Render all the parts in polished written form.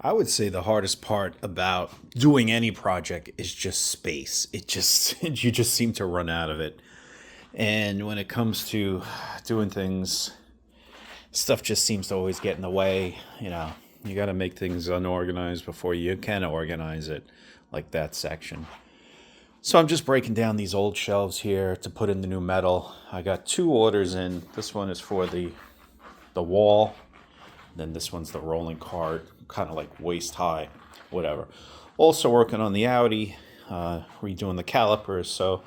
I would say the hardest part about doing any project is just space. It just you just seem to run out of it. And when it comes to doing things, stuff just seems to always get in the way. You got to make things unorganized before you can organize it, like that section. So I'm just breaking down these old shelves here to put in the new metal. I got two orders in. This one is for the wall. Then this one's the rolling cart, kind of like waist high, whatever. Also working on the Audi, redoing the calipers. So,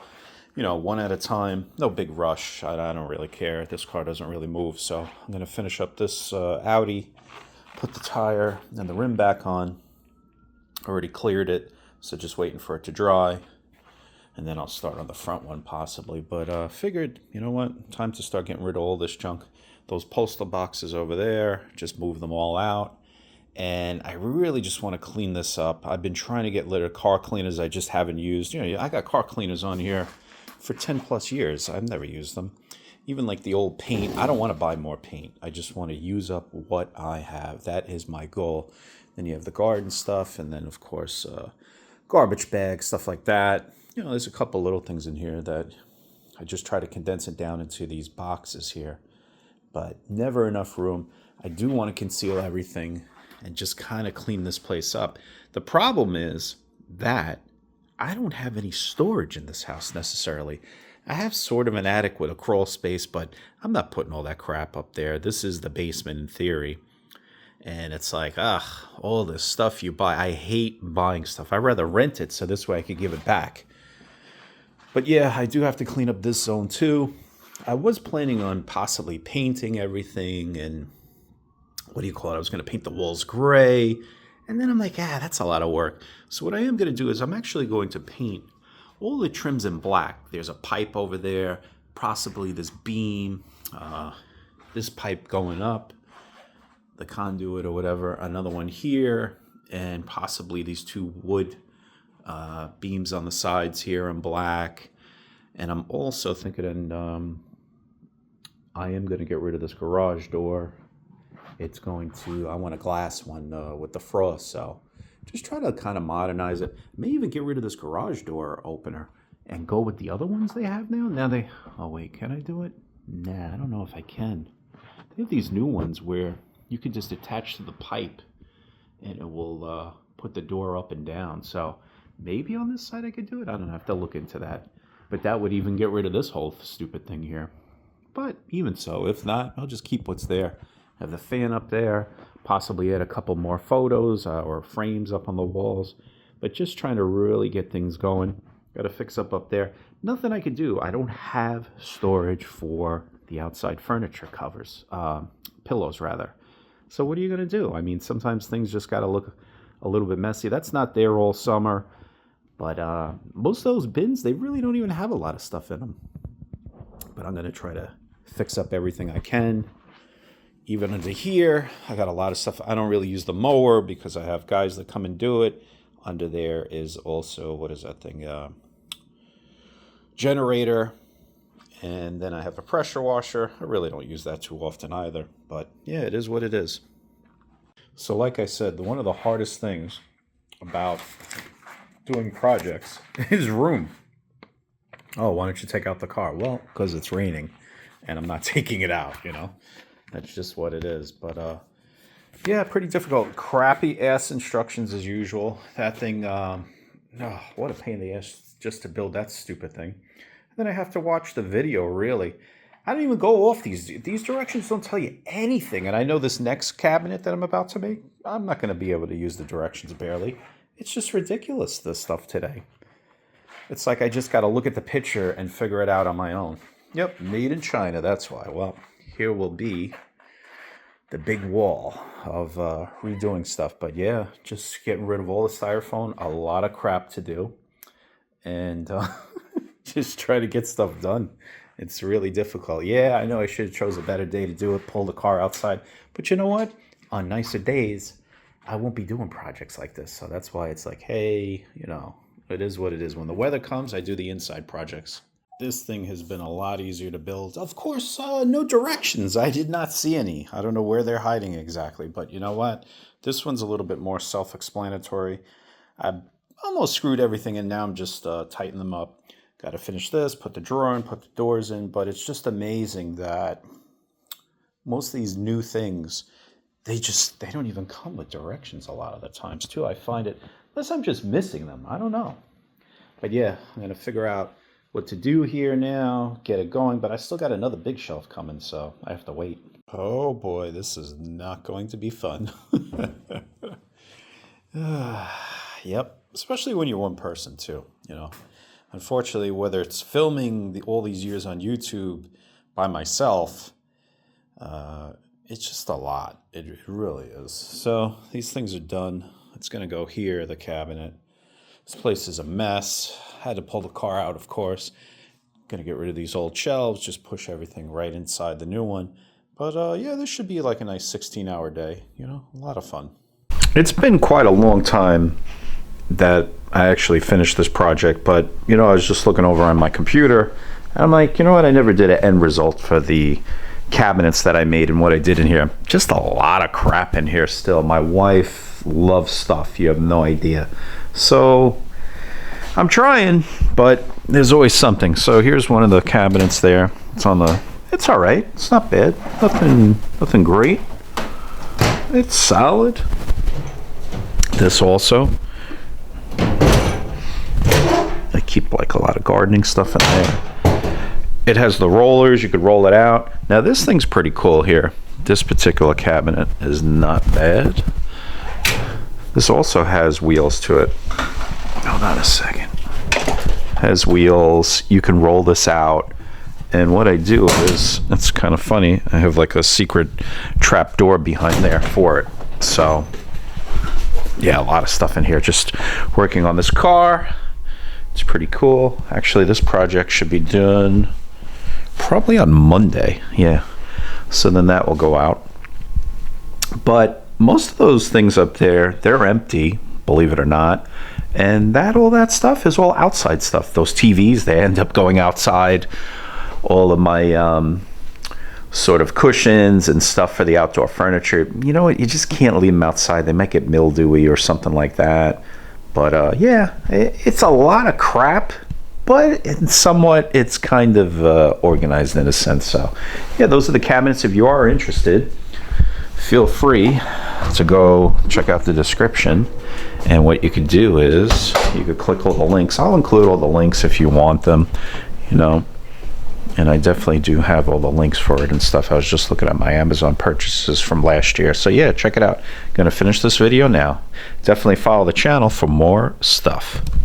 one at a time. No big rush. I don't really care. This car doesn't really move. So I'm going to finish up this Audi, put the tire and the rim back on. Already cleared it, so just waiting for it to dry. And then I'll start on the front one possibly. But figured, you know what? Time to start getting rid of all this junk. Those postal boxes over there, just move them all out. And I really just want to clean this up. I've been trying to get rid of car cleaners I just haven't used. I got car cleaners on here for 10 plus years. I've never used them. Even like the old paint, I don't want to buy more paint. I just want to use up what I have. That is my goal. Then you have the garden stuff, and then, of course, garbage bags, stuff like that. There's a couple little things in here that I just try to condense it down into these boxes here. But never enough room. I do want to conceal everything and just kind of clean this place up. The problem is that I don't have any storage in this house necessarily. I have sort of an attic with a crawl space, but I'm not putting all that crap up there. This is the basement in theory. And it's like, all this stuff you buy. I hate buying stuff. I'd rather rent it so this way I could give it back. But yeah, I do have to clean up this zone too. I was planning on possibly painting everything and what do you call it? I was going to paint the walls gray. And then I'm like, that's a lot of work. So what I am going to do is I'm actually going to paint all the trims in black. There's a pipe over there, possibly this beam, this pipe going up, the conduit or whatever, another one here, and possibly these two wood beams on the sides here in black. And I'm also thinking I am going to get rid of this garage door. I want a glass one with the frost, so just try to kind of modernize it. May even get rid of this garage door opener and go with the other ones they have now. Oh wait, can I do it? Nah, I don't know if I can. They have these new ones where you can just attach to the pipe and it will put the door up and down. So maybe on this side I could do it. I don't know. I have to look into that. But that would even get rid of this whole stupid thing here. But even so, if not, I'll just keep what's there. Have the fan up there, possibly add a couple more photos or frames up on the walls. But just trying to really get things going. Got to fix up there. Nothing I could do. I don't have storage for the outside furniture covers, pillows rather. So what are you going to do? I mean, sometimes things just got to look a little bit messy. That's not there all summer. But most of those bins, they really don't even have a lot of stuff in them. But I'm going to try to fix up everything I can. Even under here, I got a lot of stuff. I don't really use the mower because I have guys that come and do it. Under there is also, what is that thing? Generator. And then I have a pressure washer. I really don't use that too often either. But yeah, it is what it is. So like I said, one of the hardest things about doing projects is room. Oh, why don't you take out the car? Well, because it's raining and I'm not taking it out, That's just what it is. But yeah, pretty difficult. Crappy ass instructions as usual. That thing, what a pain in the ass just to build that stupid thing. And then I have to watch the video, really. I don't even go off these. These directions don't tell you anything. And I know this next cabinet that I'm about to make, I'm not going to be able to use the directions barely. It's just ridiculous, this stuff today. It's like I just got to look at the picture and figure it out on my own. Yep, made in China, that's why. Well, here will be the big wall of redoing stuff. But yeah, just getting rid of all the styrofoam, a lot of crap to do. And just try to get stuff done. It's really difficult. Yeah, I know I should have chose a better day to do it, pull the car outside. But you know what? On nicer days, I won't be doing projects like this. So that's why it's like, hey, it is what it is. When the weather comes, I do the inside projects. This thing has been a lot easier to build. Of course, no directions. I did not see any. I don't know where they're hiding exactly. But you know what? This one's a little bit more self-explanatory. I almost screwed everything in. Now I'm just tightening them up. Got to finish this, put the drawer in, put the doors in. But it's just amazing that most of these new things, they don't even come with directions a lot of the times too. I find it, unless I'm just missing them. I don't know. But yeah, I'm going to figure out what to do here now, get it going. But I still got another big shelf coming, so I have to wait. Oh boy, this is not going to be fun. Yep, especially when you're one person too, you know. Unfortunately, whether it's filming all these years on YouTube by myself, it's just a lot. It really is. So these things are done. It's going to go here, the cabinet. This place is a mess. Had to pull the car out, of course. Going to get rid of these old shelves, just push everything right inside the new one. But yeah, this should be like a nice 16-hour day. You know, a lot of fun. It's been quite a long time that I actually finished this project, but you know, I was just looking over on my computer and I'm like, you know what, I never did an end result for the cabinets that I made and what I did in here. Just a lot of crap in here still. My wife loves stuff, you have no idea. So I'm trying, but there's always something. So here's one of the cabinets there. It's all right, it's not bad, nothing great, it's solid. This also, I keep like a lot of gardening stuff in there. It has the rollers, you could roll it out. Now this thing's pretty cool here. This particular cabinet is not bad. This also has wheels to it. Hold on a second. Has wheels, you can roll this out. And what I do is, it's kind of funny, I have like a secret trap door behind there for it. So yeah, a lot of stuff in here. Just working on this car. It's pretty cool. Actually, this project should be done probably on Monday. Yeah. So then that will go out. But most of those things up there, they're empty, believe it or not. And all that stuff is all outside stuff. Those TVs, they end up going outside. All of my sort of cushions and stuff for the outdoor furniture, you know what, you just can't leave them outside. They might get mildewy or something like that. But yeah, it's a lot of crap, but it's kind of organized in a sense. So yeah, those are the cabinets. If you are interested, feel free to go check out the description. And what you could do is you could click all the links. I'll include all the links if you want them, you know. And I definitely do have all the links for it and stuff. I was just looking at my Amazon purchases from last year. So yeah, check it out. Gonna finish this video now. Definitely follow the channel for more stuff.